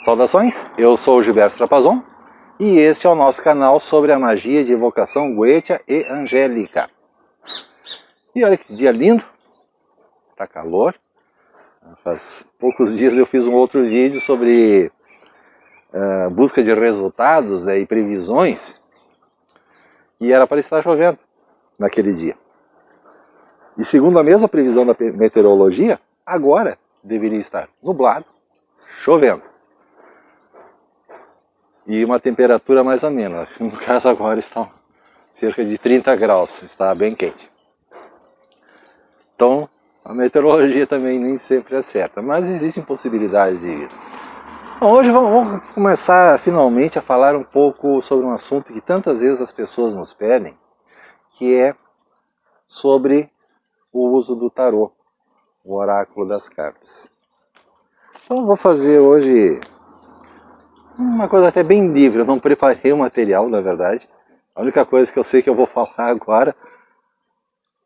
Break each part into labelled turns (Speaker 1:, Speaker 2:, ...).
Speaker 1: Saudações, eu sou o Gilberto Trapazon e esse é o nosso canal sobre a magia de evocação goetia e angélica. E olha que dia lindo, está calor. Faz poucos dias eu fiz um outro vídeo sobre busca de resultados, e previsões, e era para estar chovendo naquele dia. E segundo a mesma previsão da meteorologia, agora deveria estar nublado, chovendo. E uma temperatura mais amena. No caso agora está cerca de 30 graus, está bem quente. Então a meteorologia também nem sempre é certa, mas existem possibilidades de vir. Bom, hoje vamos começar finalmente a falar um pouco sobre um assunto que tantas vezes as pessoas nos pedem, que é sobre o uso do tarô, o oráculo das cartas. Então eu vou fazer hoje uma coisa até bem livre, eu não preparei o material, na verdade. A única coisa que eu sei que eu vou falar agora,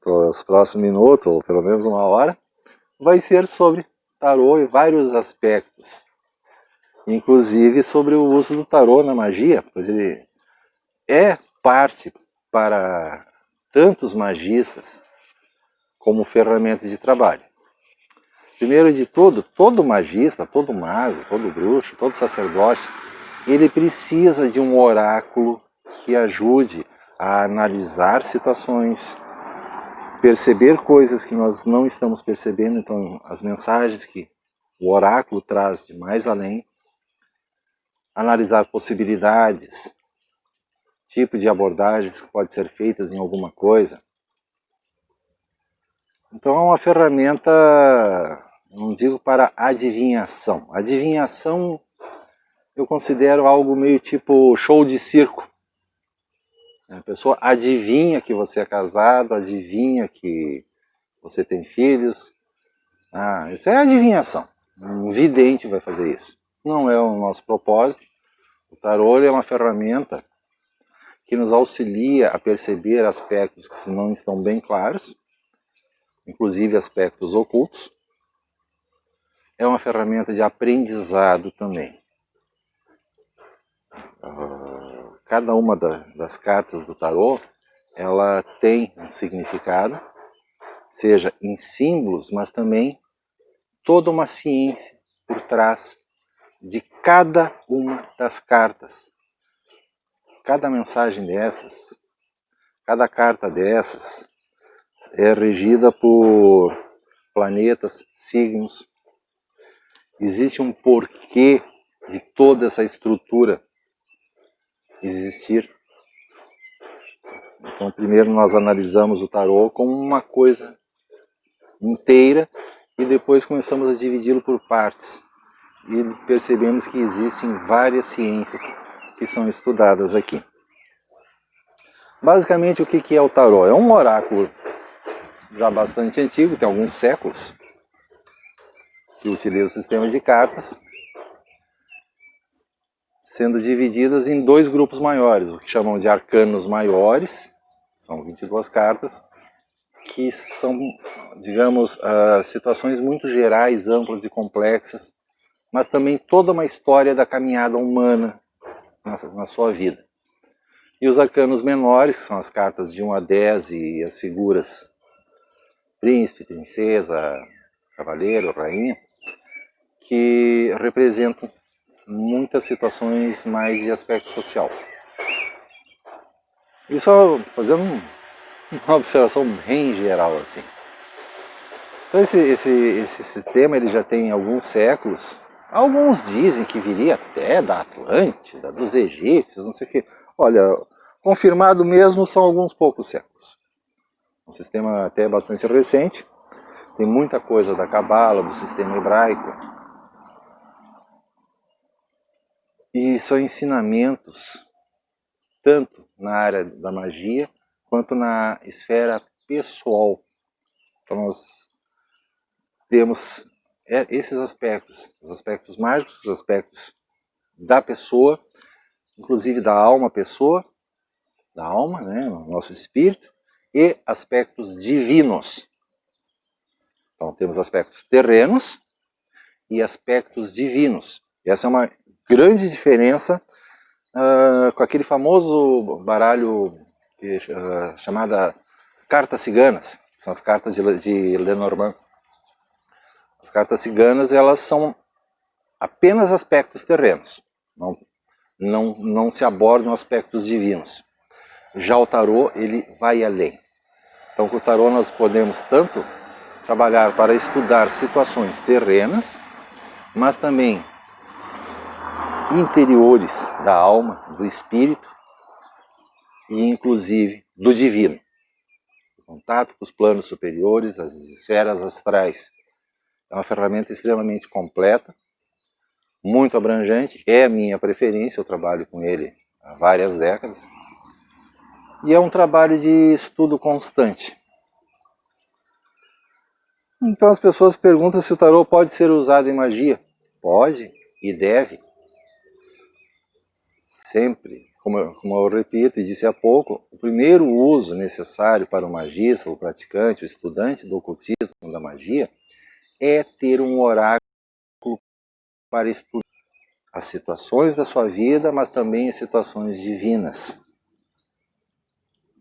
Speaker 1: nos próximos minutos, ou pelo menos uma hora, vai ser sobre tarô e vários aspectos. Inclusive sobre o uso do tarô na magia, pois ele é parte para tantos magistas como ferramenta de trabalho. Primeiro de tudo, todo magista, todo mago, todo bruxo, todo sacerdote, ele precisa de um oráculo que ajude a analisar situações, perceber coisas que nós não estamos percebendo, então as mensagens que o oráculo traz de mais além, analisar possibilidades, tipo de abordagens que podem ser feitas em alguma coisa. Então é uma ferramenta, não digo para adivinhação. Adivinhação eu considero algo meio tipo show de circo. A pessoa adivinha que você é casado, adivinha que você tem filhos. Isso é adivinhação. Um vidente vai fazer isso. Não é o nosso propósito. O tarô é uma ferramenta que nos auxilia a perceber aspectos que não estão bem claros, inclusive aspectos ocultos. É uma ferramenta de aprendizado também. Cada uma das cartas do tarô, ela tem um significado, seja em símbolos, mas também toda uma ciência por trás de cada uma das cartas. Cada mensagem dessas, cada carta dessas é regida por planetas, signos. Existe um porquê de toda essa estrutura existir. Então primeiro nós analisamos o tarô como uma coisa inteira e depois começamos a dividi-lo por partes. E percebemos que existem várias ciências que são estudadas aqui. Basicamente o que é o tarô? É um oráculo já bastante antigo, tem alguns séculos, que utiliza o sistema de cartas, sendo divididas em dois grupos maiores, o que chamam de arcanos maiores, são 22 cartas, que são, digamos, situações muito gerais, amplas e complexas, mas também toda uma história da caminhada humana na sua vida. E os arcanos menores, que são as cartas de 1 a 10 e as figuras príncipe, princesa, cavaleiro, rainha, que representam muitas situações mais de aspecto social. E só fazendo uma observação bem geral assim. Então esse sistema ele já tem alguns séculos. Alguns dizem que viria até da Atlântida, dos egípcios, não sei o que. Olha, confirmado mesmo são alguns poucos séculos. Um sistema até bastante recente. Tem muita coisa da Cabala, do sistema hebraico. E são ensinamentos, tanto na área da magia, quanto na esfera pessoal. Então nós temos esses aspectos, os aspectos mágicos, os aspectos da pessoa, inclusive da alma pessoa, da alma, né, o nosso espírito, e aspectos divinos. Então temos aspectos terrenos e aspectos divinos. Essa é uma grande diferença com aquele famoso baralho chamada cartas ciganas, são as cartas de Lenormand. As cartas ciganas, elas são apenas aspectos terrenos, não se abordam aspectos divinos. Já o tarô, ele vai além. Então com o tarô nós podemos tanto trabalhar para estudar situações terrenas, mas também interiores da alma, do espírito e inclusive do divino. O contato com os planos superiores, as esferas astrais. É uma ferramenta extremamente completa, muito abrangente, é a minha preferência, eu trabalho com ele há várias décadas. E é um trabalho de estudo constante. Então as pessoas perguntam se o tarô pode ser usado em magia. Pode e deve. Sempre. Como eu repito e disse há pouco, o primeiro uso necessário para o magista, o praticante, o estudante do ocultismo, da magia, é ter um oráculo para estudar as situações da sua vida, mas também as situações divinas.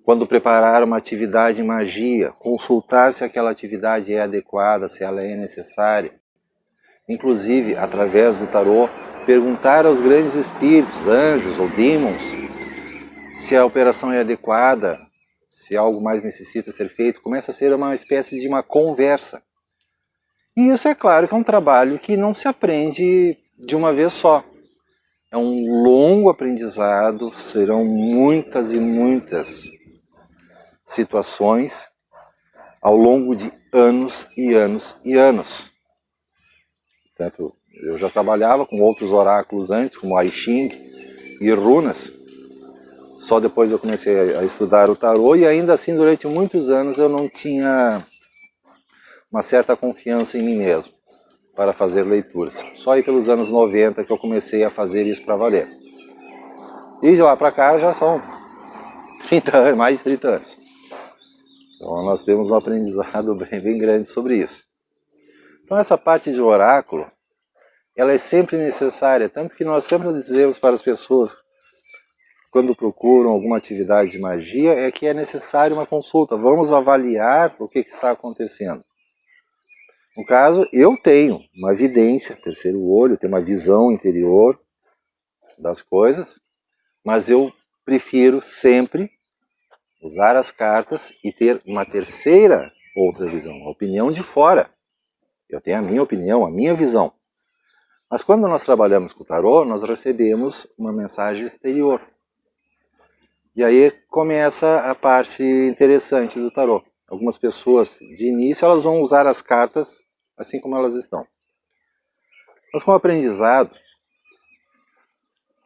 Speaker 1: Quando preparar uma atividade em magia, consultar se aquela atividade é adequada, se ela é necessária. Inclusive, através do tarô, perguntar aos grandes espíritos, anjos ou demons, se a operação é adequada, se algo mais necessita ser feito. Começa a ser uma espécie de uma conversa. E isso é claro que é um trabalho que não se aprende de uma vez só. É um longo aprendizado, serão muitas e muitas situações ao longo de anos e anos e anos. Portanto, eu já trabalhava com outros oráculos antes, como I Ching e runas. Só depois eu comecei a estudar o tarô e ainda assim durante muitos anos eu não tinha uma certa confiança em mim mesmo para fazer leituras. Só aí pelos anos 90 que eu comecei a fazer isso para valer. E de lá para cá já são 30 anos, mais de 30 anos. Então nós temos um aprendizado bem grande sobre isso. Então essa parte de oráculo, ela é sempre necessária, tanto que nós sempre dizemos para as pessoas, quando procuram alguma atividade de magia, é que é necessário uma consulta. Vamos avaliar o que está acontecendo. No caso, eu tenho uma vidência, terceiro olho, tenho uma visão interior das coisas, mas eu prefiro sempre usar as cartas e ter uma terceira outra visão, a opinião de fora. Eu tenho a minha opinião, a minha visão. Mas quando nós trabalhamos com o tarô, nós recebemos uma mensagem exterior. E aí começa a parte interessante do tarô. Algumas pessoas, de início, elas vão usar as cartas assim como elas estão. Mas com o aprendizado,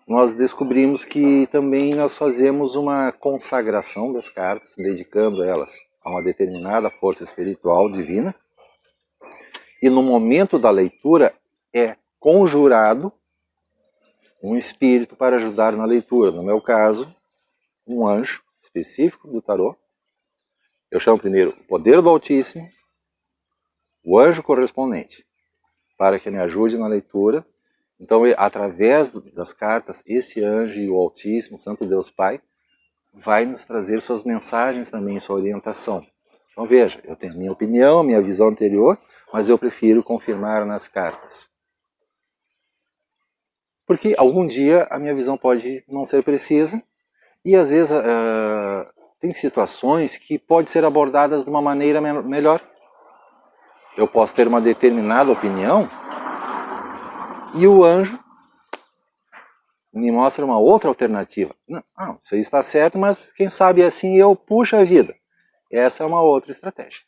Speaker 1: nós descobrimos que também nós fazemos uma consagração das cartas, dedicando elas a uma determinada força espiritual divina. E no momento da leitura é conjurado um espírito para ajudar na leitura. No meu caso, um anjo específico do tarô. Eu chamo primeiro o poder do Altíssimo, o anjo correspondente, para que me ajude na leitura. Então, através das cartas, esse anjo e o Altíssimo, Santo Deus Pai, vai nos trazer suas mensagens também, sua orientação. Então veja, eu tenho a minha opinião, a minha visão anterior, mas eu prefiro confirmar nas cartas. Porque algum dia a minha visão pode não ser precisa, e às vezes tem situações que podem ser abordadas de uma maneira melhor. Eu posso ter uma determinada opinião e o anjo me mostra uma outra alternativa. Não, isso aí está certo, mas quem sabe assim eu puxo a vida. Essa é uma outra estratégia.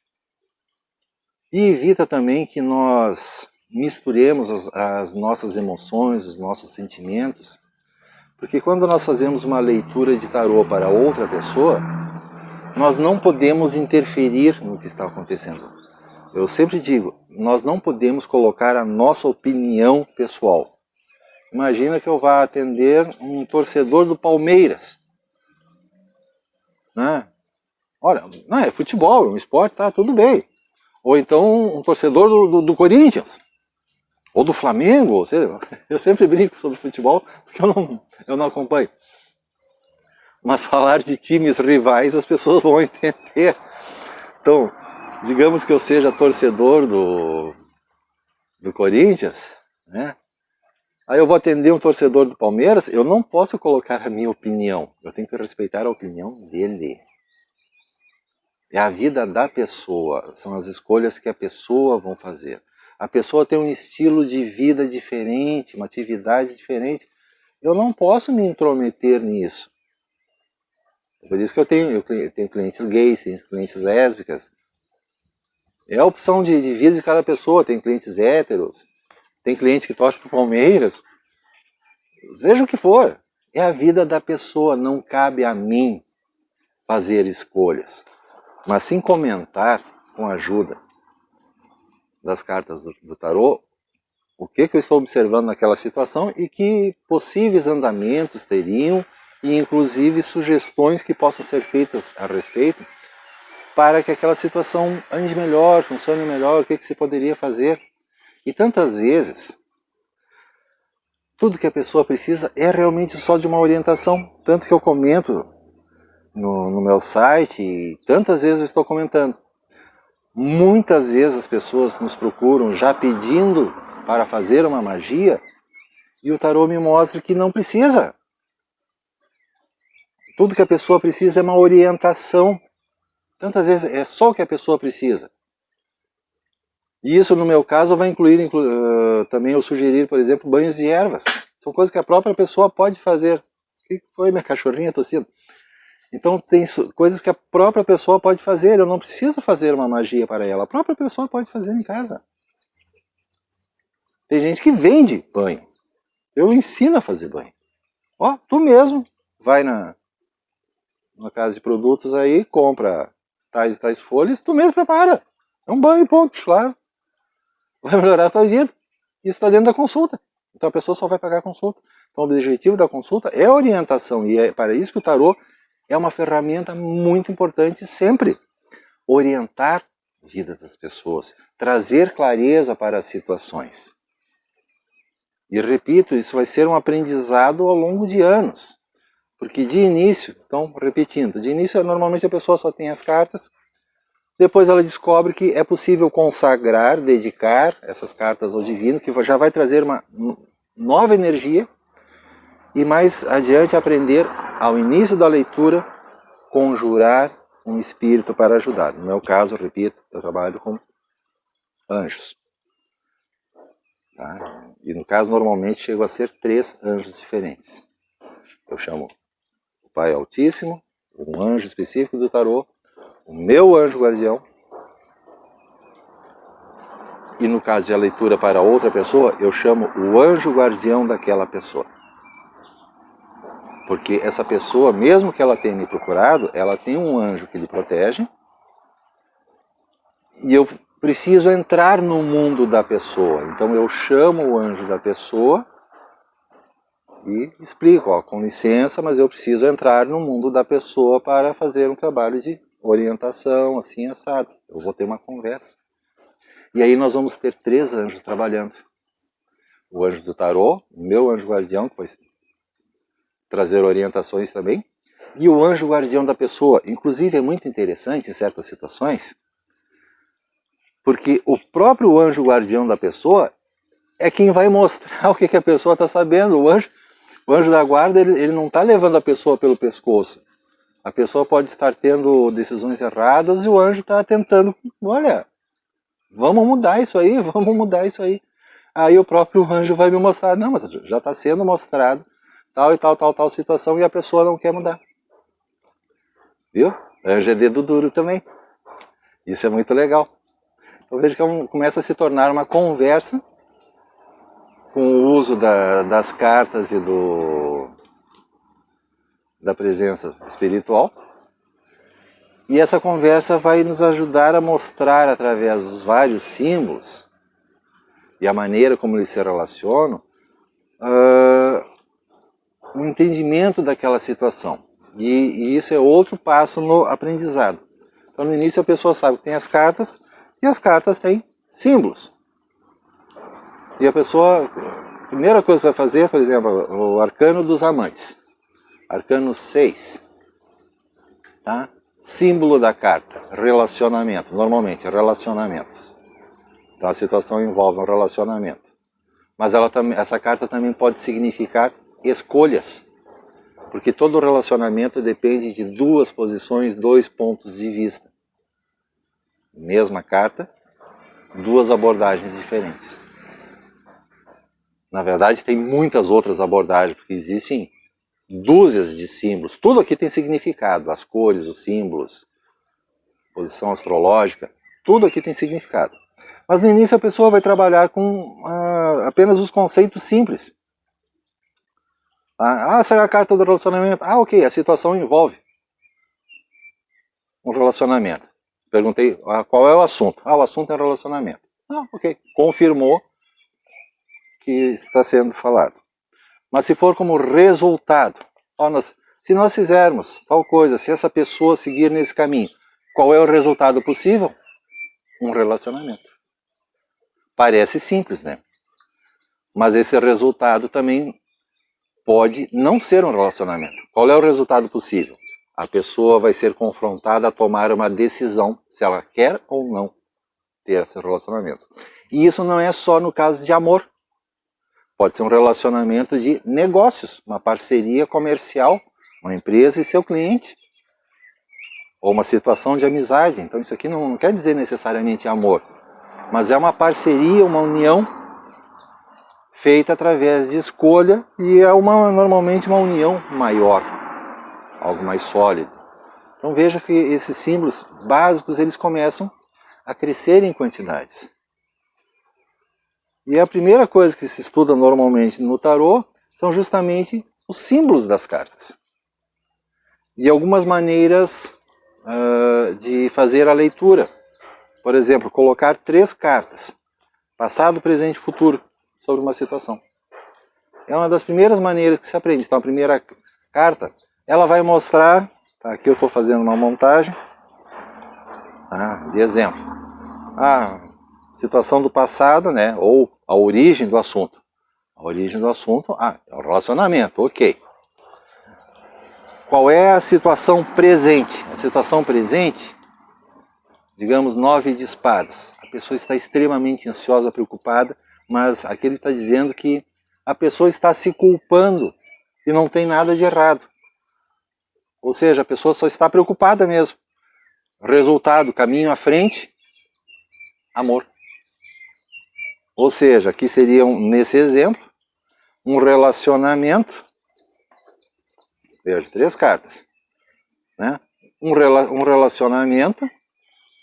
Speaker 1: E evita também que nós misturemos as nossas emoções, os nossos sentimentos. Porque quando nós fazemos uma leitura de tarô para outra pessoa, nós não podemos interferir no que está acontecendo. Eu sempre digo, nós não podemos colocar a nossa opinião pessoal. Imagina que eu vá atender um torcedor do Palmeiras. Né? Olha, não, é futebol, é um esporte, tá tudo bem. Ou então um torcedor do Corinthians. ou do Flamengo, ou seja, eu sempre brinco sobre futebol, porque eu não acompanho. Mas falar de times rivais as pessoas vão entender. Então, digamos que eu seja torcedor do Corinthians, né? Aí eu vou atender um torcedor do Palmeiras, eu não posso colocar a minha opinião, eu tenho que respeitar a opinião dele. É a vida da pessoa, são as escolhas que a pessoa vai fazer. A pessoa tem um estilo de vida diferente, uma atividade diferente. Eu não posso me intrometer nisso. Por isso que eu tenho clientes gays, tenho clientes lésbicas. É a opção de vida de cada pessoa, tem clientes héteros, tem cliente que torce pro Palmeiras. Seja o que for, é a vida da pessoa, não cabe a mim fazer escolhas. Mas sim comentar com a ajuda das cartas do tarô o que eu estou observando naquela situação e que possíveis andamentos teriam e inclusive sugestões que possam ser feitas a respeito para que aquela situação ande melhor, funcione melhor, o que se poderia fazer. E tantas vezes, tudo que a pessoa precisa é realmente só de uma orientação, tanto que eu comento no meu site e tantas vezes eu estou comentando. Muitas vezes as pessoas nos procuram já pedindo para fazer uma magia e o tarô me mostra que não precisa. Tudo que a pessoa precisa é uma orientação. Tantas vezes é só o que a pessoa precisa. E isso no meu caso vai incluir também eu sugerir, por exemplo, banhos de ervas. São coisas que a própria pessoa pode fazer. O que foi minha cachorrinha tossindo? Então tem coisas que a própria pessoa pode fazer, eu não preciso fazer uma magia para ela, a própria pessoa pode fazer em casa. Tem gente que vende banho, eu ensino a fazer banho. Ó, tu mesmo vai na casa de produtos aí, compra tais e tais folhas, tu mesmo prepara. É um banho, ponto, claro. Vai melhorar a tua vida. Isso está dentro da consulta. Então a pessoa só vai pagar a consulta. Então o objetivo da consulta é orientação, e é para isso que o tarô é uma ferramenta muito importante sempre. Orientar a vida das pessoas, trazer clareza para as situações. E repito, isso vai ser um aprendizado ao longo de anos. Porque de início, então repetindo, de início normalmente a pessoa só tem as cartas, depois ela descobre que é possível consagrar, dedicar essas cartas ao divino, que já vai trazer uma nova energia, e mais adiante aprender, ao início da leitura, conjurar um espírito para ajudar. No meu caso, repito, eu trabalho com anjos. Tá? E no caso, normalmente, chego a ser 3 anjos diferentes. Eu chamo o Pai Altíssimo, um anjo específico do tarô, o meu anjo guardião, e no caso de a leitura para outra pessoa, eu chamo o anjo guardião daquela pessoa. Porque essa pessoa, mesmo que ela tenha me procurado, ela tem um anjo que lhe protege, e eu preciso entrar no mundo da pessoa. Então eu chamo o anjo da pessoa e explico, ó, com licença, mas eu preciso entrar no mundo da pessoa para fazer um trabalho de orientação, assim, assado. Eu vou ter uma conversa. E aí nós vamos ter 3 anjos trabalhando. O anjo do tarô, o meu anjo guardião, que vai trazer orientações também, e o anjo guardião da pessoa. Inclusive é muito interessante em certas situações, porque o próprio anjo guardião da pessoa é quem vai mostrar o que a pessoa está sabendo. O anjo da guarda, ele não está levando a pessoa pelo pescoço. A pessoa pode estar tendo decisões erradas e o anjo está tentando, olha, vamos mudar isso aí, vamos mudar isso aí. Aí o próprio anjo vai me mostrar, não, mas já está sendo mostrado tal e tal situação e a pessoa não quer mudar. Viu? Anjo é dedo duro também. Isso é muito legal. Eu vejo que começa a se tornar uma conversa com o uso das cartas e da presença espiritual. E essa conversa vai nos ajudar a mostrar através dos vários símbolos e a maneira como eles se relacionam o entendimento daquela situação. E isso é outro passo no aprendizado. Então no início a pessoa sabe que tem as cartas e as cartas têm símbolos. E a pessoa, a primeira coisa que vai fazer, por exemplo, o arcano dos amantes. Arcano 6. Tá? Símbolo da carta, relacionamento. Normalmente, relacionamentos. Então a situação envolve um relacionamento. Mas essa carta também pode significar escolhas. Porque todo relacionamento depende de duas posições, dois pontos de vista. Mesma carta, duas abordagens diferentes. Na verdade, tem muitas outras abordagens, porque existem dúzias de símbolos. Tudo aqui tem significado. As cores, os símbolos, posição astrológica, tudo aqui tem significado. Mas no início a pessoa vai trabalhar com apenas os conceitos simples. Essa é a carta do relacionamento. Ok, a situação envolve um relacionamento. Perguntei qual é o assunto. O assunto é o relacionamento. Ok, confirmou que está sendo falado. Mas se for como resultado, se nós fizermos tal coisa, se essa pessoa seguir nesse caminho, qual é o resultado possível? Um relacionamento. Parece simples, né? Mas esse resultado também pode não ser um relacionamento. Qual é o resultado possível? A pessoa vai ser confrontada a tomar uma decisão se ela quer ou não ter esse relacionamento. E isso não é só no caso de amor. Pode ser um relacionamento de negócios, uma parceria comercial, uma empresa e seu cliente. Ou uma situação de amizade. Então isso aqui não quer dizer necessariamente amor. Mas é uma parceria, uma união feita através de escolha e é normalmente uma união maior, algo mais sólido. Então veja que esses símbolos básicos eles começam a crescer em quantidades. E a primeira coisa que se estuda normalmente no tarô são justamente os símbolos das cartas. E algumas maneiras de fazer a leitura. Por exemplo, colocar 3 cartas, passado, presente e futuro, sobre uma situação. É uma das primeiras maneiras que se aprende. Então a primeira carta, ela vai mostrar, aqui eu estou fazendo uma montagem de exemplo. A situação do passado, né, ou a origem do assunto. A origem do assunto, é o relacionamento, ok. Qual é a situação presente? A situação presente, digamos, 9 de espadas. A pessoa está extremamente ansiosa, preocupada, mas aqui ele está dizendo que a pessoa está se culpando e não tem nada de errado. Ou seja, a pessoa só está preocupada mesmo. Resultado, caminho à frente, amor. Ou seja, aqui seria, nesse exemplo, um relacionamento, veja, 3 cartas, né? Um relacionamento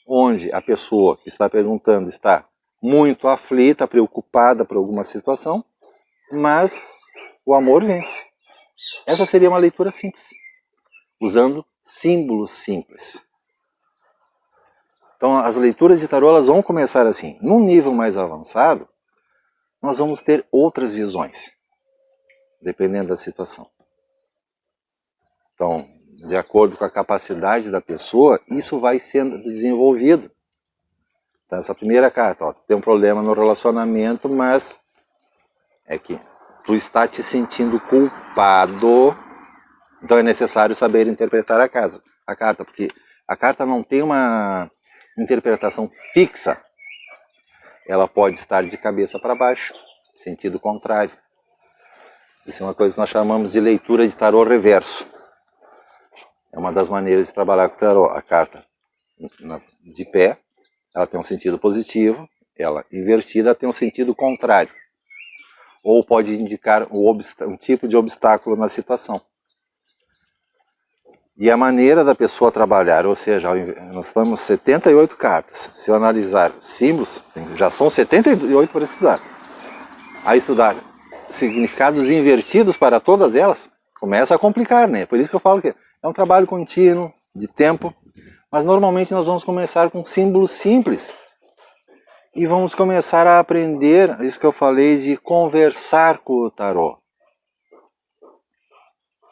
Speaker 1: onde a pessoa que está perguntando está muito aflita, preocupada por alguma situação, mas o amor vence. Essa seria uma leitura simples, usando símbolos simples. Então as leituras de tarô elas vão começar assim. Num nível mais avançado, nós vamos ter outras visões, dependendo da situação. Então, de acordo com a capacidade da pessoa, isso vai sendo desenvolvido. Então essa primeira carta, tem um problema no relacionamento, mas é que tu está te sentindo culpado, então é necessário saber interpretar a carta, porque a carta não tem uma interpretação fixa. Ela pode estar de cabeça para baixo, sentido contrário. Isso é uma coisa que nós chamamos de leitura de tarô reverso. É uma das maneiras de trabalhar com o tarô. A carta de pé, ela tem um sentido positivo, ela invertida tem um sentido contrário. Ou pode indicar um tipo de obstáculo na situação. E a maneira da pessoa trabalhar, ou seja, nós temos 78 cartas. Se eu analisar símbolos, já são 78 para estudar. A estudar significados invertidos para todas elas, começa a complicar, né? Por isso que eu falo que é um trabalho contínuo, de tempo, mas normalmente nós vamos começar com símbolos simples. E vamos começar a aprender, isso que eu falei, de conversar com o tarô.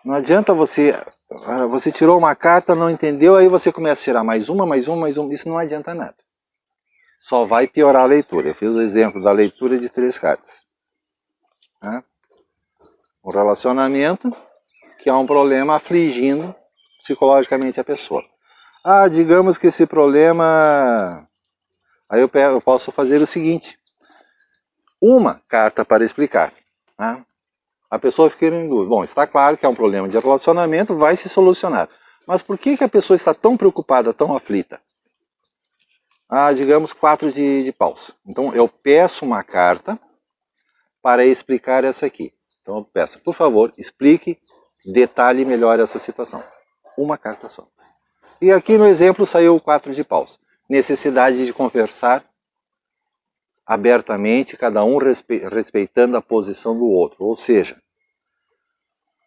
Speaker 1: Não adianta você tirou uma carta, não entendeu, aí você começa a tirar mais uma, isso não adianta nada. só vai piorar a leitura. Eu fiz o exemplo da leitura de 3 cartas. Né? Um relacionamento que é um problema afligindo psicologicamente a pessoa. Ah, digamos que esse problema... Aí eu posso fazer o seguinte. Uma carta para explicar. Né? A pessoa fica em dúvida. Bom, está claro que é um problema de relacionamento, vai se solucionar. Mas por que a pessoa está tão preocupada, tão aflita? Ah, digamos 4 de paus. Então eu peço uma carta para explicar essa aqui. Então eu peço, por favor, explique, detalhe melhor essa situação. Uma carta só. E aqui no exemplo saiu o 4 de paus. Necessidade de conversar abertamente, cada um respeitando a posição do outro. Ou seja,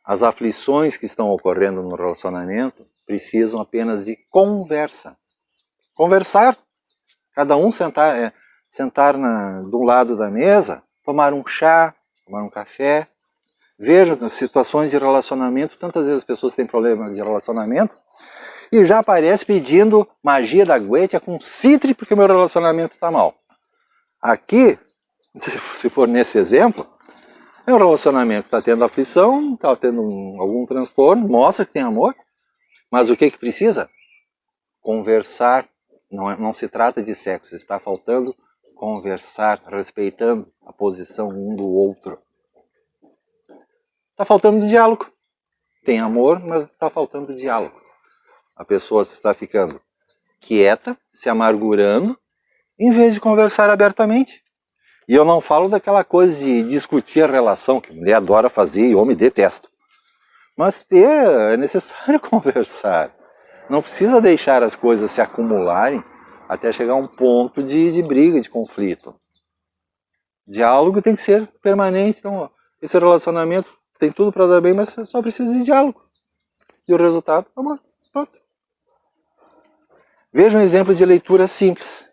Speaker 1: as aflições que estão ocorrendo no relacionamento precisam apenas de conversa. Conversar. Cada um sentar de um lado da mesa, tomar um chá, tomar um café. Veja, nas situações de relacionamento, tantas vezes as pessoas têm problemas de relacionamento e já aparece pedindo magia da Goetia com citre porque o meu relacionamento está mal. Aqui, se for nesse exemplo, é um relacionamento que está tendo aflição, está tendo algum transtorno, mostra que tem amor, mas o que precisa? Conversar. Não se trata de sexo, está faltando conversar, respeitando a posição um do outro. Está faltando diálogo. Tem amor, mas está faltando diálogo. A pessoa está ficando quieta, se amargurando, em vez de conversar abertamente. E eu não falo daquela coisa de discutir a relação, que mulher adora fazer e homem detesta. Mas é necessário conversar. Não precisa deixar as coisas se acumularem até chegar a um ponto de briga, de conflito. Diálogo tem que ser permanente. Então, esse relacionamento tem tudo para dar bem, mas só precisa de diálogo. E o resultado, amor. Pronto. Veja um exemplo de leitura simples.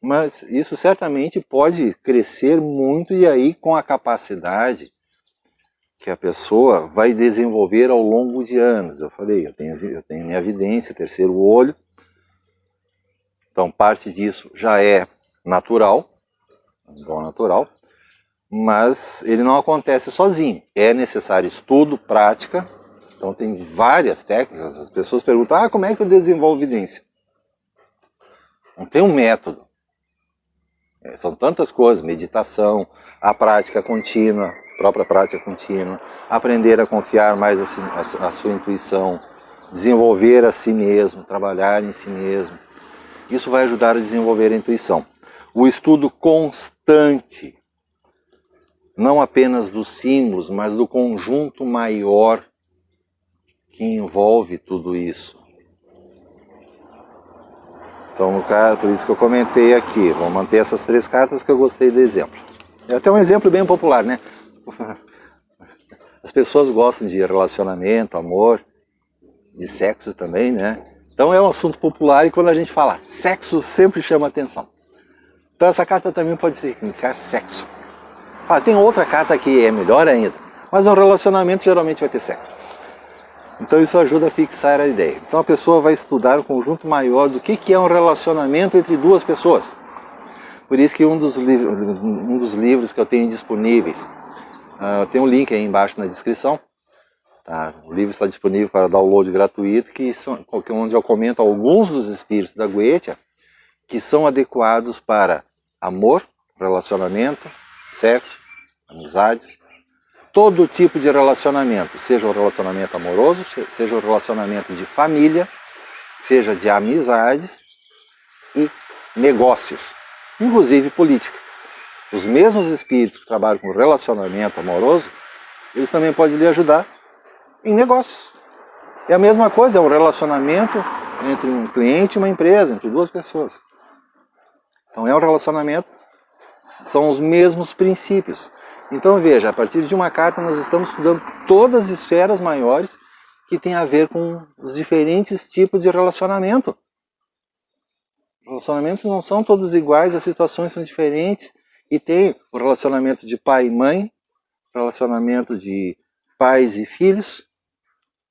Speaker 1: Mas isso certamente pode crescer muito e aí com a capacidade que a pessoa vai desenvolver ao longo de anos. Eu falei, eu tenho minha evidência, terceiro olho. Então parte disso já é natural, dom natural, mas ele não acontece sozinho. É necessário estudo, prática. Então tem várias técnicas. As pessoas perguntam, como é que eu desenvolvo evidência? Não tem um método. São tantas coisas, meditação, a prática contínua, própria prática contínua, aprender a confiar mais a sua intuição, desenvolver a si mesmo, trabalhar em si mesmo. Isso vai ajudar a desenvolver a intuição. O estudo constante, não apenas dos símbolos, mas do conjunto maior que envolve tudo isso. Então, no caso, por isso que eu comentei aqui, vou manter essas 3 cartas que eu gostei do exemplo. É até um exemplo bem popular, né? As pessoas gostam de relacionamento, amor, de sexo também, né? Então é um assunto popular e quando a gente fala sexo, sempre chama atenção. Então essa carta também pode significar sexo. Tem outra carta que é melhor ainda, mas um relacionamento geralmente vai ter sexo. Então isso ajuda a fixar a ideia. Então a pessoa vai estudar um conjunto maior do que é um relacionamento entre 2 pessoas. Por isso que um dos livros que eu tenho disponíveis, tem um link aí embaixo na descrição. Tá? O livro está disponível para download gratuito, onde eu comento alguns dos espíritos da Goetia que são adequados para amor, relacionamento, sexo, amizades, todo tipo de relacionamento, seja o relacionamento amoroso, seja o relacionamento de família, seja de amizades e negócios, inclusive política. Os mesmos espíritos que trabalham com relacionamento amoroso, eles também podem lhe ajudar em negócios. É a mesma coisa, é um relacionamento entre um cliente e uma empresa, entre 2 pessoas. Então é um relacionamento, são os mesmos princípios. Então veja, a partir de uma carta nós estamos estudando todas as esferas maiores que tem a ver com os diferentes tipos de relacionamento. Relacionamentos não são todos iguais, as situações são diferentes e tem o relacionamento de pai e mãe, relacionamento de pais e filhos,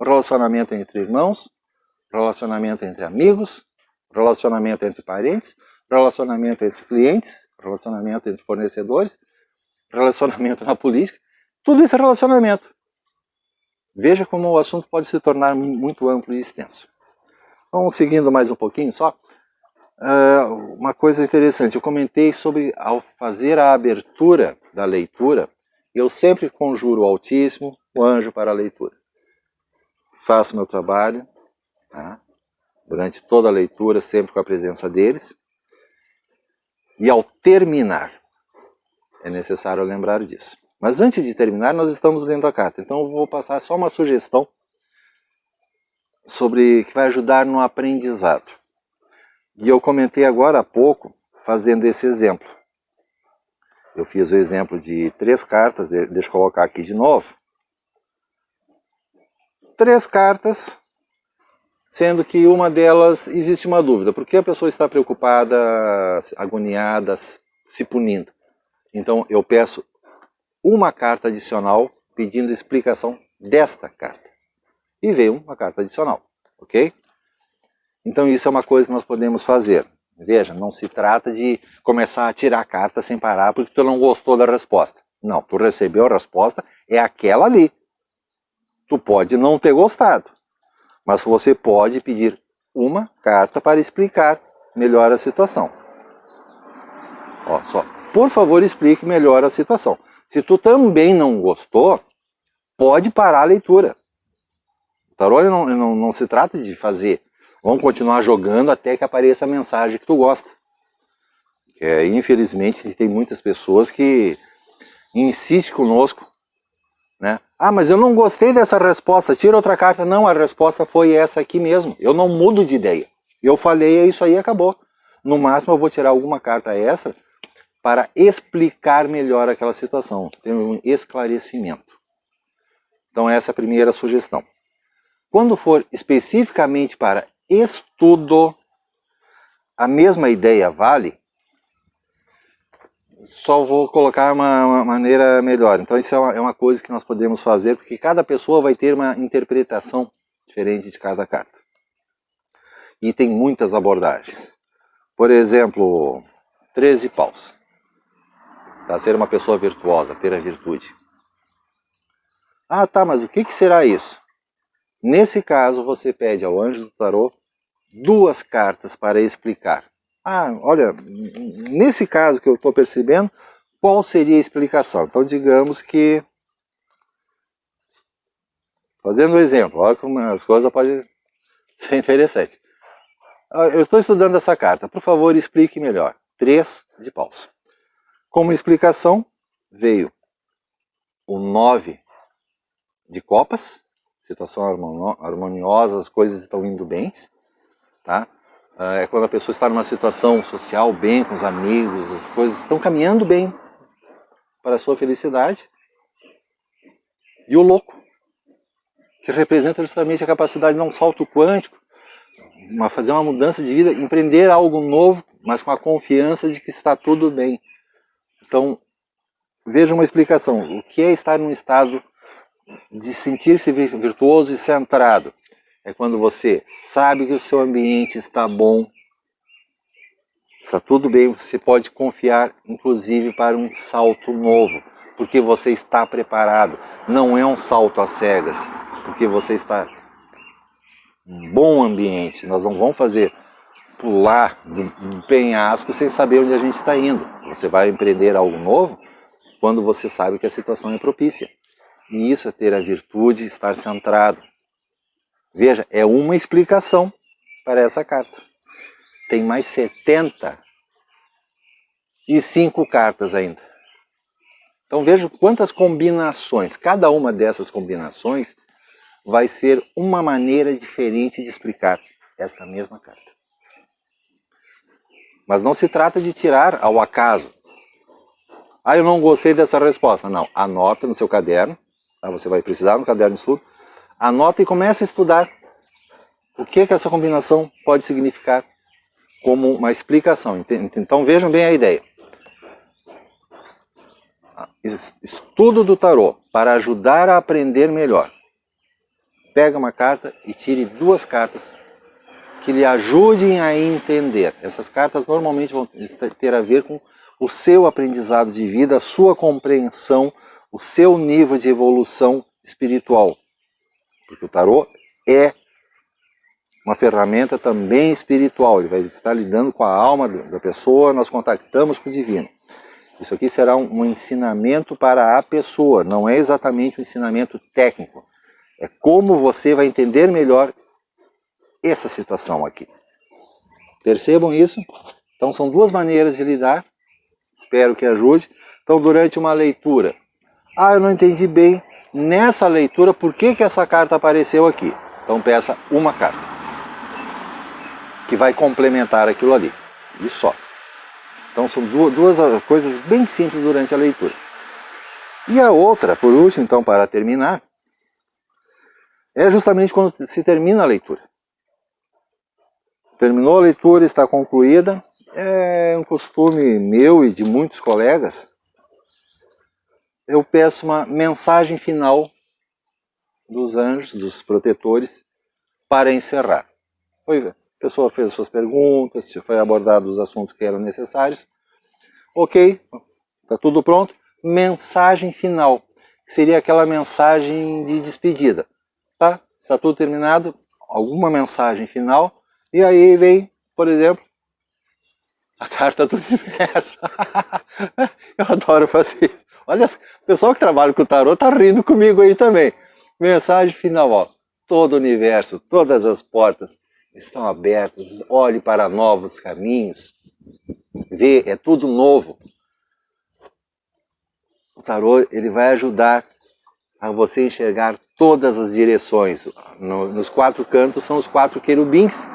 Speaker 1: relacionamento entre irmãos, relacionamento entre amigos, relacionamento entre parentes, relacionamento entre clientes, relacionamento entre fornecedores, relacionamento na política, tudo isso é relacionamento. Veja como o assunto pode se tornar muito amplo e extenso. Vamos seguindo mais um pouquinho só. Uma coisa interessante, eu comentei sobre, ao fazer a abertura da leitura, eu sempre conjuro o Altíssimo, o anjo para a leitura. Faço meu trabalho, tá? Durante toda a leitura, sempre com a presença deles. E ao terminar, é necessário lembrar disso. Mas antes de terminar, nós estamos lendo a carta. Então eu vou passar só uma sugestão que vai ajudar no aprendizado. E eu comentei agora há pouco, fazendo esse exemplo. Eu fiz o exemplo de 3 cartas, deixa eu colocar aqui de novo. 3 cartas, sendo que uma delas existe uma dúvida. Por que a pessoa está preocupada, agoniada, se punindo? Então eu peço uma carta adicional pedindo explicação desta carta. E veio uma carta adicional, ok? Então isso é uma coisa que nós podemos fazer. Veja, não se trata de começar a tirar a carta sem parar porque tu não gostou da resposta. Não, tu recebeu a resposta, é aquela ali. Tu pode não ter gostado, mas você pode pedir uma carta para explicar melhor a situação. Ó, só, por favor, explique melhor a situação. Se tu também não gostou, pode parar a leitura. O tarô não se trata de fazer. Vamos continuar jogando até que apareça a mensagem que tu gosta. Infelizmente, tem muitas pessoas que insistem conosco, né? Ah, mas eu não gostei dessa resposta, tira outra carta. Não, a resposta foi essa aqui mesmo. Eu não mudo de ideia. Eu falei, é isso aí, acabou. No máximo eu vou tirar alguma carta extra para explicar melhor aquela situação. Tem um esclarecimento. Então essa é a primeira sugestão. Quando for especificamente para estudo, a mesma ideia vale, só vou colocar uma maneira melhor. Então isso é uma coisa que nós podemos fazer, porque cada pessoa vai ter uma interpretação diferente de cada carta. E tem muitas abordagens. Por exemplo, 13 paus. Tá? Ser uma pessoa virtuosa, ter a virtude. Ah, tá, mas o que será isso? Nesse caso, você pede ao anjo do tarô 2 cartas para explicar. Ah, olha, nesse caso que eu estou percebendo, qual seria a explicação? Então, digamos que, fazendo um exemplo, olha como as coisas podem ser interessantes. Eu estou estudando essa carta, por favor, explique melhor. 3 de paus. Como explicação, veio o 9 de copas, situação harmoniosa, as coisas estão indo bem, tá? É quando a pessoa está numa situação social bem, com os amigos, as coisas estão caminhando bem para a sua felicidade. E o louco, que representa justamente a capacidade de dar um salto quântico, fazer uma mudança de vida, empreender algo novo, mas com a confiança de que está tudo bem. Então, veja uma explicação. O que é estar num estado de sentir-se virtuoso e centrado? É quando você sabe que o seu ambiente está bom, está tudo bem, você pode confiar, inclusive, para um salto novo, porque você está preparado. Não é um salto às cegas, porque você está em um bom ambiente. Nós não vamos pular do penhasco sem saber onde a gente está indo. Você vai empreender algo novo quando você sabe que a situação é propícia. E isso é ter a virtude, estar centrado. Veja, é uma explicação para essa carta. Tem mais 75 cartas ainda. Então veja quantas combinações. Cada uma dessas combinações vai ser uma maneira diferente de explicar esta mesma carta. Mas não se trata de tirar ao acaso. Ah, eu não gostei dessa resposta. Não, anota no seu caderno. Tá? Você vai precisar no caderno de estudo. Anota e comece a estudar o que essa combinação pode significar como uma explicação. Então vejam bem a ideia. Estudo do tarô para ajudar a aprender melhor. Pega uma carta e tire 2 cartas que lhe ajudem a entender. Essas cartas normalmente vão ter a ver com o seu aprendizado de vida, a sua compreensão, o seu nível de evolução espiritual. Porque o tarô é uma ferramenta também espiritual, ele vai estar lidando com a alma da pessoa, nós contactamos com o divino. Isso aqui será um ensinamento para a pessoa, não é exatamente um ensinamento técnico. É como você vai entender melhor essa situação aqui. Percebam isso? Então são duas maneiras de lidar, espero que ajude. Então durante uma leitura, eu não entendi bem nessa leitura por que essa carta apareceu aqui. Então peça uma carta, que vai complementar aquilo ali, e só. Então são duas coisas bem simples durante a leitura. E a outra, por último, então, para terminar, é justamente quando se termina a leitura. Terminou a leitura, está concluída, é um costume meu e de muitos colegas, eu peço uma mensagem final dos anjos, dos protetores, para encerrar. A pessoa fez as suas perguntas, foi abordado os assuntos que eram necessários. Ok, está tudo pronto. Mensagem final, que seria aquela mensagem de despedida. Tá? Está tudo terminado, alguma mensagem final. E aí vem, por exemplo, a carta do universo. Eu adoro fazer isso. Olha, o pessoal que trabalha com o tarô está rindo comigo aí também. Mensagem final, ó. Todo o universo, todas as portas estão abertas, olhe para novos caminhos, vê, é tudo novo. O tarô, ele vai ajudar a você enxergar todas as direções. Nos quatro cantos são os quatro querubins,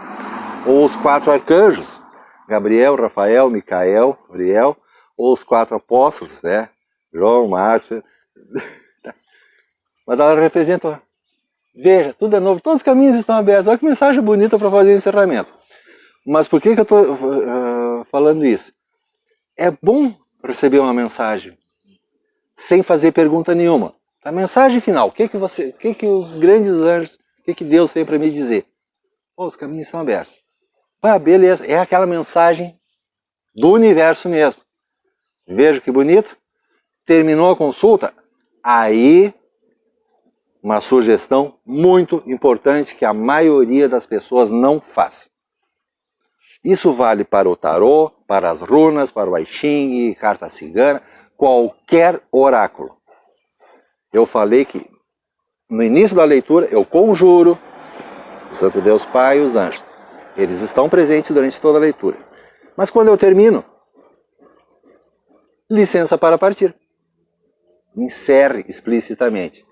Speaker 1: ou os quatro arcanjos, Gabriel, Rafael, Micael, Uriel, ou os quatro apóstolos, né? João, Marcos. Mas ela representa, veja, tudo é novo, todos os caminhos estão abertos. Olha que mensagem bonita para fazer o encerramento. Mas por que eu estou falando isso? É bom receber uma mensagem sem fazer pergunta nenhuma. A mensagem final, o que os grandes anjos, o que Deus tem para me dizer? Os caminhos estão abertos. Beleza, é aquela mensagem do universo mesmo. Veja que bonito. Terminou a consulta, aí uma sugestão muito importante que a maioria das pessoas não faz. Isso vale para o tarô, para as runas, para o I Ching, carta cigana, qualquer oráculo. Eu falei que no início da leitura eu conjuro o Santo Deus Pai e os anjos. Eles estão presentes durante toda a leitura. Mas quando eu termino, licença para partir. Encerre explicitamente.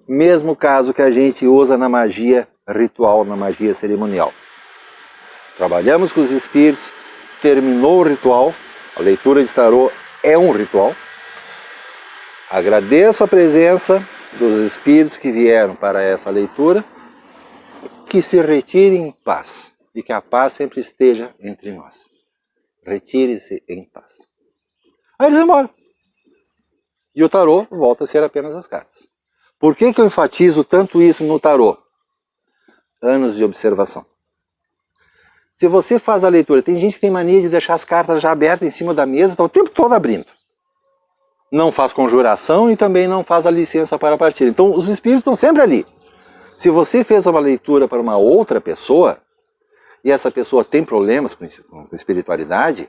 Speaker 1: Mesmo caso que a gente usa na magia ritual, na magia cerimonial. Trabalhamos com os espíritos, terminou o ritual, a leitura de tarô é um ritual. Agradeço a presença dos espíritos que vieram para essa leitura, que se retirem em paz e que a paz sempre esteja entre nós. Retire-se em paz. Aí eles vão embora. E o tarô volta a ser apenas as cartas. Por que eu enfatizo tanto isso no tarô? Anos de observação. Se você faz a leitura, tem gente que tem mania de deixar as cartas já abertas em cima da mesa, está o tempo todo abrindo. Não faz conjuração e também não faz a licença para partir. Então os espíritos estão sempre ali. Se você fez uma leitura para uma outra pessoa, e essa pessoa tem problemas com espiritualidade,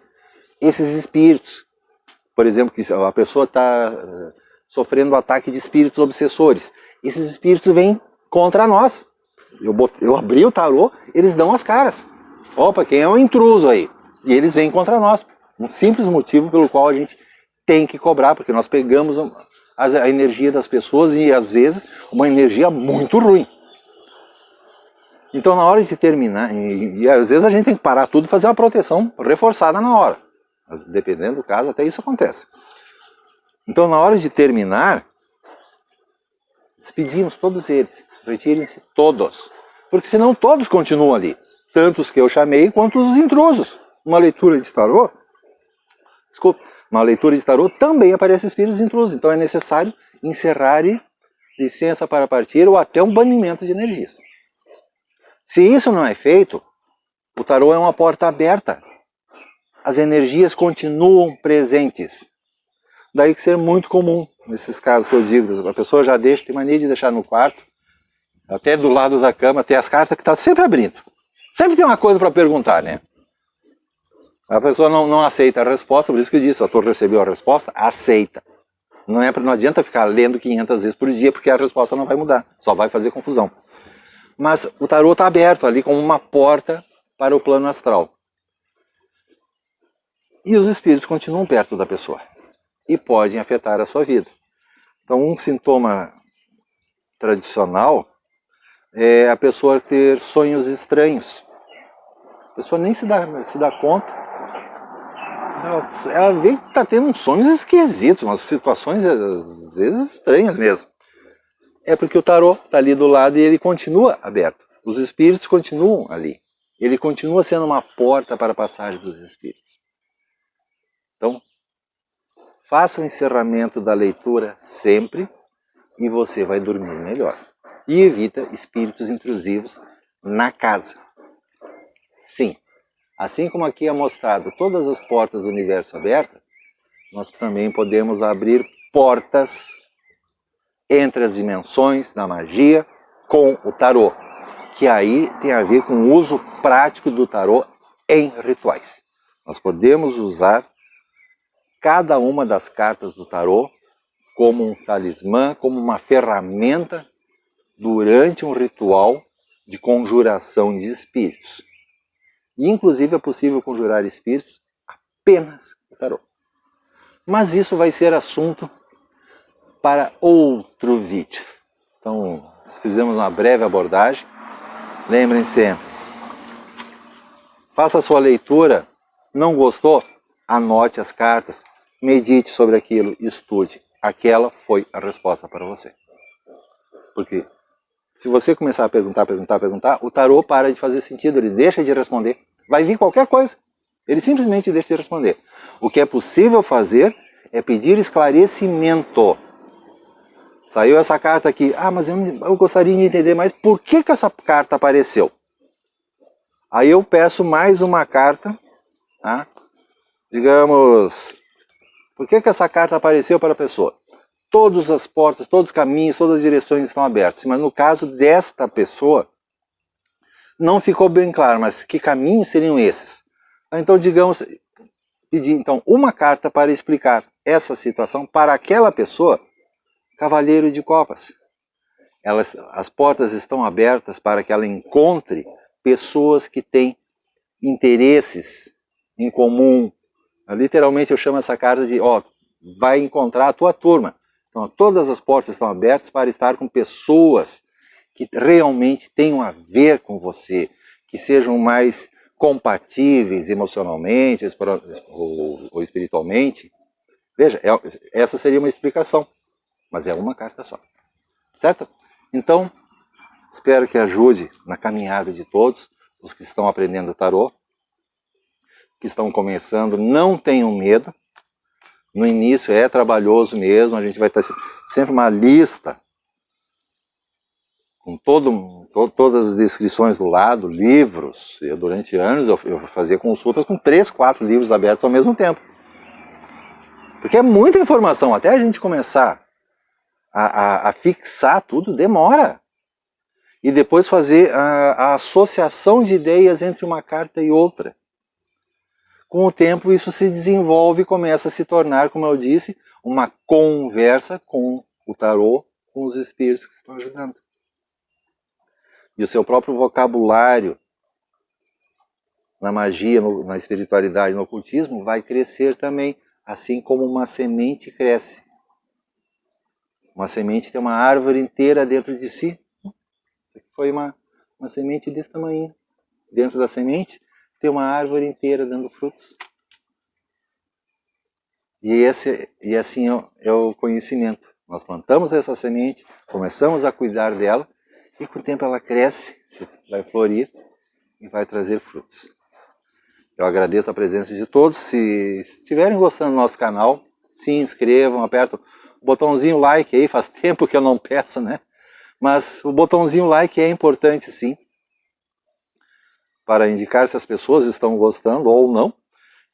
Speaker 1: esses espíritos, por exemplo, que a pessoa está sofrendo um ataque de espíritos obsessores, esses espíritos vêm contra nós. Eu abri o tarô, eles dão as caras. Opa, quem é um intruso aí? E eles vêm contra nós. Um simples motivo pelo qual a gente tem que cobrar, porque nós pegamos a energia das pessoas e às vezes uma energia muito ruim. Então na hora de terminar, e às vezes a gente tem que parar tudo e fazer uma proteção reforçada na hora. Dependendo do caso, até isso acontece. Então na hora de terminar, despedimos todos eles, retirem-se todos. Porque senão todos continuam ali. Tanto os que eu chamei, quanto os intrusos. Uma leitura de tarô, uma leitura de tarô também aparece espíritos intrusos. Então é necessário encerrar e licença para partir ou até um banimento de energias. Se isso não é feito, O tarô é uma porta aberta. As energias continuam presentes. Daí que ser muito comum, nesses casos que eu digo, a pessoa já deixa, tem mania de deixar no quarto, até do lado da cama, tem as cartas que estão sempre abrindo. Sempre tem uma coisa para perguntar, né? A pessoa não aceita a resposta, por isso que eu disse, o autor recebeu a resposta, aceita. Não adianta ficar lendo 500 vezes por dia, porque a resposta não vai mudar, só vai fazer confusão. Mas o tarô está aberto ali como uma porta para o plano astral. E os espíritos continuam perto da pessoa e podem afetar a sua vida. Então, um sintoma tradicional é a pessoa ter sonhos estranhos. A pessoa nem se dá conta. Ela vê que está tendo uns sonhos esquisitos, umas situações às vezes estranhas mesmo. É porque o tarô está ali do lado e ele continua aberto. Os espíritos continuam ali. Ele continua sendo uma porta para a passagem dos espíritos. Então, faça o encerramento da leitura sempre e você vai dormir melhor. E evita espíritos intrusivos na casa. Sim, assim como aqui é mostrado todas as portas do universo abertas, nós também podemos abrir portas entre as dimensões da magia com o tarô, que aí tem a ver com o uso prático do tarô em rituais. Nós podemos usar cada uma das cartas do tarô como um talismã, como uma ferramenta durante um ritual de conjuração de espíritos. E, inclusive, é possível conjurar espíritos apenas com o tarô. Mas isso vai ser assunto para outro vídeo. Então, fizemos uma breve abordagem. Lembrem sempre, faça a sua leitura. Não gostou? Anote as cartas, medite sobre aquilo, estude. Aquela foi a resposta para você. Porque se você começar a perguntar, o tarô para de fazer sentido, ele deixa de responder. Vai vir qualquer coisa, ele simplesmente deixa de responder. O que é possível fazer é pedir esclarecimento. Saiu essa carta aqui, mas eu gostaria de entender mais por que essa carta apareceu. Aí eu peço mais uma carta, tá? Digamos, por que essa carta apareceu para a pessoa? Todas as portas, todos os caminhos, todas as direções estão abertas. Mas no caso desta pessoa, não ficou bem claro, mas que caminhos seriam esses? Então, digamos, pedir então uma carta para explicar essa situação para aquela pessoa, Cavaleiro de Copas. As portas estão abertas para que ela encontre pessoas que têm interesses em comum. Literalmente eu chamo essa carta de, vai encontrar a tua turma. Então todas as portas estão abertas para estar com pessoas que realmente tenham a ver com você, que sejam mais compatíveis emocionalmente ou espiritualmente. Veja, essa seria uma explicação, mas é uma carta só, certo? Então, espero que ajude na caminhada de todos, os que estão aprendendo tarô, que estão começando, não tenham medo. No início é trabalhoso mesmo, a gente vai ter sempre uma lista com todas as descrições do lado, livros. Durante anos eu fazia consultas com 3, 4 livros abertos ao mesmo tempo. Porque é muita informação, até a gente começar a fixar tudo, demora. E depois fazer a associação de ideias entre uma carta e outra. Com o tempo isso se desenvolve e começa a se tornar, como eu disse, uma conversa com o tarô, com os espíritos que estão ajudando. E o seu próprio vocabulário na magia, na espiritualidade, no ocultismo, vai crescer também, assim como uma semente cresce. Uma semente tem uma árvore inteira dentro de si. Foi uma semente desse tamanho. Dentro da semente tem uma árvore inteira dando frutos. E assim é o conhecimento. Nós plantamos essa semente, começamos a cuidar dela, e com o tempo ela cresce, vai florir e vai trazer frutos. Eu agradeço a presença de todos. Se estiverem gostando do nosso canal, se inscrevam, apertam o botãozinho like aí, faz tempo que eu não peço, né? Mas o botãozinho like é importante sim, para indicar se as pessoas estão gostando ou não.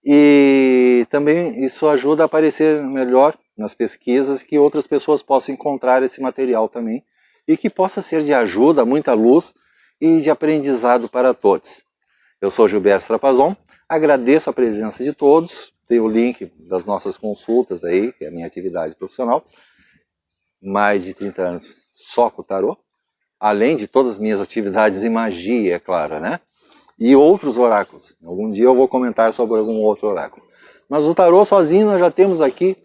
Speaker 1: E também isso ajuda a aparecer melhor nas pesquisas, que outras pessoas possam encontrar esse material também e que possa ser de ajuda, muita luz e de aprendizado para todos. Eu sou Gilberto Trapazon, agradeço a presença de todos, tem o link das nossas consultas aí, que é a minha atividade profissional, mais de 30 anos só com o tarô, além de todas as minhas atividades em magia, é claro, né? E outros oráculos. Algum dia eu vou comentar sobre algum outro oráculo. Mas o tarô sozinho nós já temos aqui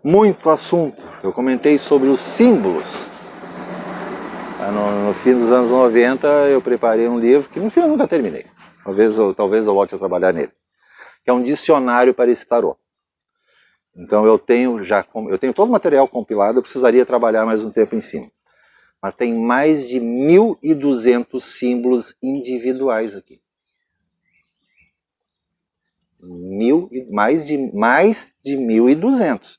Speaker 1: muito assunto. Eu comentei sobre os símbolos. No fim dos anos 90 eu preparei um livro, que no fim eu nunca terminei. Talvez eu volte a trabalhar nele. Que é um dicionário para esse tarô. Então eu tenho todo o material compilado, eu precisaria trabalhar mais um tempo em cima. Mas tem mais de 1.200 símbolos individuais aqui. Mais de 1.200.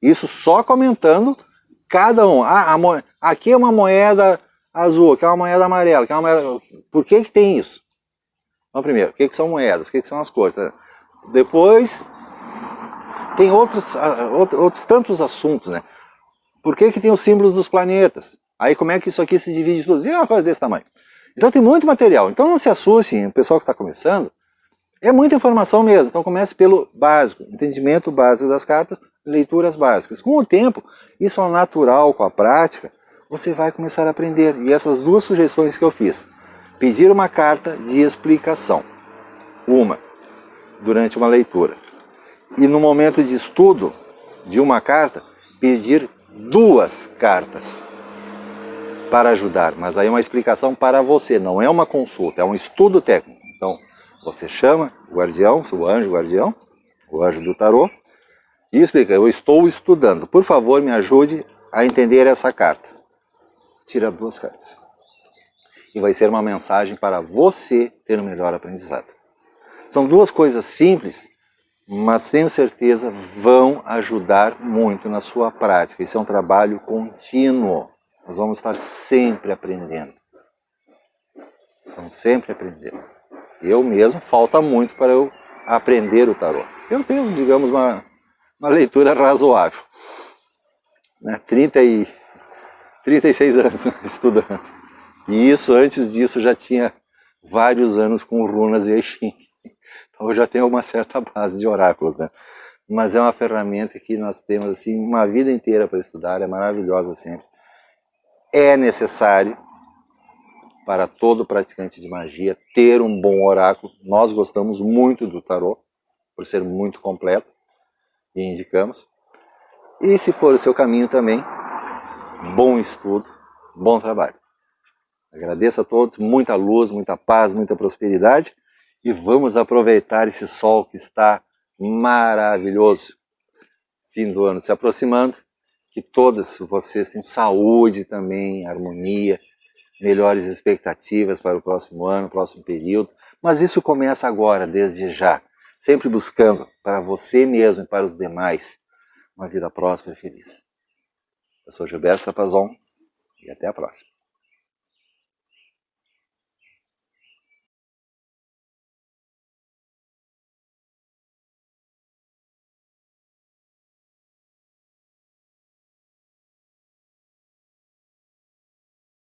Speaker 1: Isso só comentando cada um. Aqui é uma moeda azul, aqui é uma moeda amarela, aqui é uma moeda... Por que tem isso? Então, primeiro, o que são moedas? O que são as cores? Depois, tem outros tantos assuntos, né? Por que tem os símbolos dos planetas? Aí como é que isso aqui se divide tudo? É uma coisa desse tamanho. Então tem muito material. Então não se assustem, o pessoal que está começando, é muita informação mesmo. Então comece pelo básico, entendimento básico das cartas, leituras básicas. Com o tempo, isso é natural, com a prática, você vai começar a aprender. E essas duas sugestões que eu fiz. Pedir uma carta de explicação. Uma, durante uma leitura. E no momento de estudo de uma carta, pedir 2 cartas para ajudar. Mas aí é uma explicação para você, não é uma consulta, é um estudo técnico. Então, você chama o guardião, o anjo guardião, o anjo do tarô, e explica: eu estou estudando, por favor me ajude a entender essa carta. Tira 2 cartas. E vai ser uma mensagem para você ter um melhor aprendizado. São 2 coisas simples, mas tenho certeza vão ajudar muito na sua prática. Isso é um trabalho contínuo. Nós vamos estar sempre aprendendo. Estamos sempre aprendendo. Eu mesmo, falta muito para eu aprender o tarô. Eu tenho, digamos, uma leitura razoável. Né? 36 anos estudando. E isso, antes disso, já tinha vários anos com runas e Exim. Então eu já tenho uma certa base de oráculos, né? Mas é uma ferramenta que nós temos assim uma vida inteira para estudar, é maravilhosa sempre. É necessário para todo praticante de magia ter um bom oráculo. Nós gostamos muito do tarô, por ser muito completo, e indicamos. E se for o seu caminho também, bom estudo, bom trabalho. Agradeço a todos, muita luz, muita paz, muita prosperidade. E vamos aproveitar esse sol que está maravilhoso. Fim do ano se aproximando. Que todas vocês tenham saúde também, harmonia, melhores expectativas para o próximo ano, próximo período. Mas isso começa agora, desde já. Sempre buscando para você mesmo e para os demais uma vida próspera e feliz. Eu sou Gilberto Trapazon e até a próxima.